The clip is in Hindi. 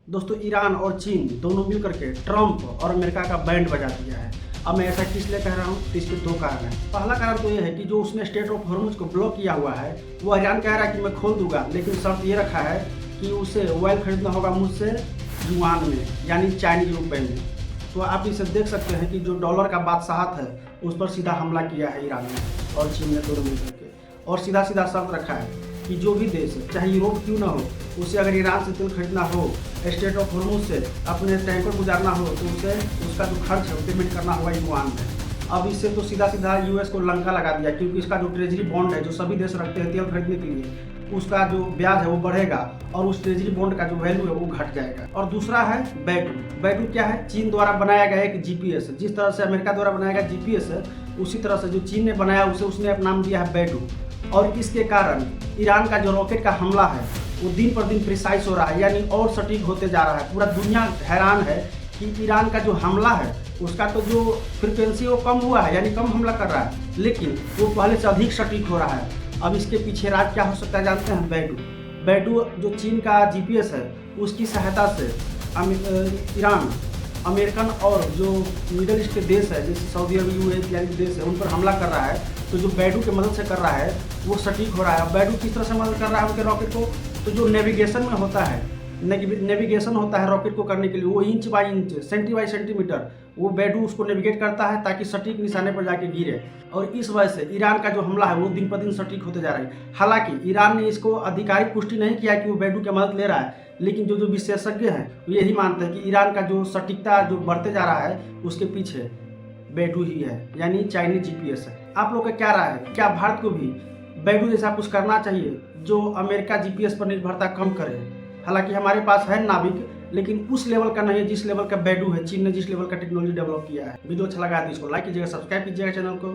दोस्तों ईरान और चीन दोनों मिल करके ट्रंप और अमेरिका का बैंड बजा दिया है। अब मैं ऐसा किस लिए कह रहा हूँ, तो इसके दो कारण हैं। पहला कारण तो ये है कि जो उसने स्ट्रेट ऑफ हॉर्मुज को ब्लॉक किया हुआ है, वो ईरान कह रहा है कि मैं खोल दूंगा, लेकिन शर्त ये रखा है कि उसे ऑयल खरीदना होगा मुझसे युआन में, यानी चाइनीज रुपए में। तो आप इसे देख सकते हैं कि जो डॉलर का बादशाहत है उस पर सीधा हमला किया है ईरान ने और चीन ने दोनों मिलकर के, और सीधा सीधा शर्त रखा है कि जो भी देश चाहे यूरोप क्यों ना हो, उसे अगर ईरान से तेल खरीदना हो, स्ट्रेट ऑफ हॉर्मुज से अपने टैंकर गुजारना हो, तो उसे उसका जो खर्च है वो पेमेंट करना होगा युआन में। अब इससे तो सीधा सीधा यूएस को लंका लगा दिया, क्योंकि इसका जो ट्रेजरी बॉन्ड है जो सभी देश रखते हैं तेल खरीदने के लिए, उसका जो ब्याज है वो बढ़ेगा और उस ट्रेजरी बॉन्ड का जो वैल्यू है वो घट जाएगा। और दूसरा है बैडू। बैडू क्या है? चीन द्वारा बनाया गया एक जीपीएस। जिस तरह से अमेरिका द्वारा बनाया गया जीपीएस है, उसी तरह से जो चीन ने बनाया उसे उसने अपना नाम दिया है बैडू। और इसके कारण ईरान का जो रॉकेट का हमला है वो दिन पर दिन प्रिसाइज हो रहा है, यानी और सटीक होते जा रहा है। पूरा दुनिया हैरान है कि ईरान का जो हमला है उसका तो जो फ्रिक्वेंसी वो कम हुआ है, यानी कम हमला कर रहा है, लेकिन वो पहले से अधिक सटीक हो रहा है। अब इसके पीछे राज क्या हो सकता है जानते हैं? बैडू। बैडू जो चीन का जीपीएस है उसकी सहायता से ईरान अमेरिकन और जो मिडल ईस्ट के देश है जैसे सऊदी अरब, यूएई इत्यादि देश है, उन पर हमला कर रहा है। तो जो बैडू की मदद से कर रहा है वो सटीक हो रहा है। बैडू किस तरह से मदद कर रहा है उनके रॉकेट को? तो जो नेविगेशन में होता है, नेविगेशन होता है रॉकेट को करने के लिए, वो inch by inch, centi by centimetre, वो बैडू उसको नेविगेट करता है ताकि सटीक निशाने पर जाके गिरे। और इस वजह से ईरान का जो हमला है वो दिन पर दिन सटीक होते जा रहा है। हालांकि ईरान ने इसको आधिकारिक पुष्टि नहीं किया कि वो बैडू की मदद ले रहा है, लेकिन जो विशेषज्ञ हैं वो यही मानते हैं कि ईरान का जो सटीकता जो बढ़ते जा रहा है उसके पीछे बैडू ही है, यानी चाइनीज जीपीएस है। आप लोग का क्या राय है? क्या भारत को भी बैडू जैसा कुछ करना चाहिए जो अमेरिका जीपीएस पर निर्भरता कम करे? हालांकि हमारे पास है नाविक, लेकिन उस लेवल का नहीं है जिस लेवल का बैडू है। चीन ने जिस लेवल का टेक्नोलॉजी डेवलप किया है। वीडियो अच्छा लगा तो इसको लाइक कीजिएगा, सब्सक्राइब कीजिएगा चैनल को।